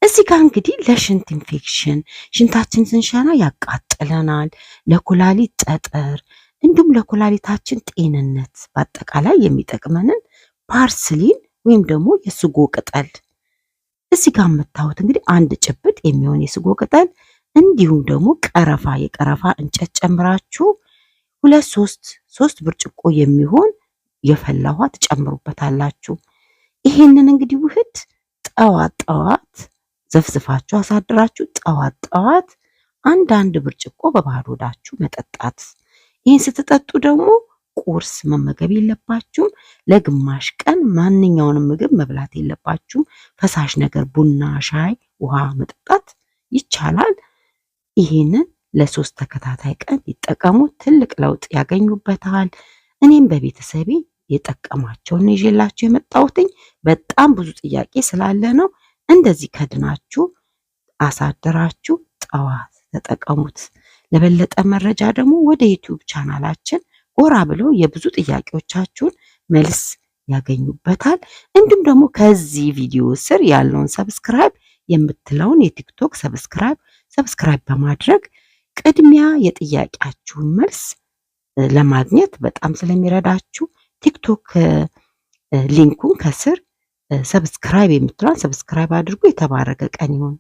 እዚህ ጋር እንግዲህ ለሽንት ኢንፌክሽን ሽንታችን ስንሸና ያቃጥለናል፣ ለኩላሊት ጠጠር እንዲሁም ለኩላሊታችን ጤንነት በአጠቃላይ የሚጠቅመንን ፓርስሊን ወይም ደግሞ የስጎ ቅጠል እዚህ ጋር የምታዩት እንግዲህ አንድ ጭብጥ የሚሆን የስጎ ቅጠል እንዲሁም ደግሞ ቀረፋ የቀረፋ እንጨት ጨምራችሁ 2-3 ብርጭቆ የሚሆን የፈላ ውሃ ትጨምሩበታላችሁ። ይሄንን እንግዲህ ውህድ ጠዋት ዘፍዝፋችሁ አሳድራችሁ ጠዋት አንድ ብርጭቆ በባዶ ሆዳችሁ መጠጣት። ይህን ስትጠጡ ደግሞ ቁርስ መመገብ የለባችሁም። ለግማሽ ቀን ማንኛውንም ምግብ መብላት የለባችሁም። ፈሳሽ ነገር ቡና፣ ሻይ፣ ውሃ መጠጣት ይቻላል። ይህንን ለ3 ተከታታይ ቀን ይጠቀሙ። ትልቅ ለውጥ ያገኙበታል። እኔም በቤተሰቤ የጠቀማቸውን ይዤላችሁ የመጣሁትኝ በጣም ብዙ ጥያቄ ስላለ ነው። እንደዚህ ከድናችሁ አሳደራችሁ ጠዋት ተጠቀሙት። ለበለጠ መረጃ ደግሞ ወደ ዩቲዩብ ቻናላችን ጎራ ብለው የብዙ ጥያቄዎቻችሁን መልስ ያገኙበታል። እንዲሁም ደግሞ ከዚህ ቪዲዮ ስር ያለውን ሰብስክራይብ የምትለውን የቲክቶክ ሰብስክራይብ በማድረግ ቅድሚያ የጥያቄያችሁን መልስ ለማግኘት በጣም ስለሚረዳችሁ ቲክቶክ ሊንኩን ከስር ሰብስክራይብ የምትለውን ሰብስክራይብ አድርጉ። የተባረከ ቀን ይሁን።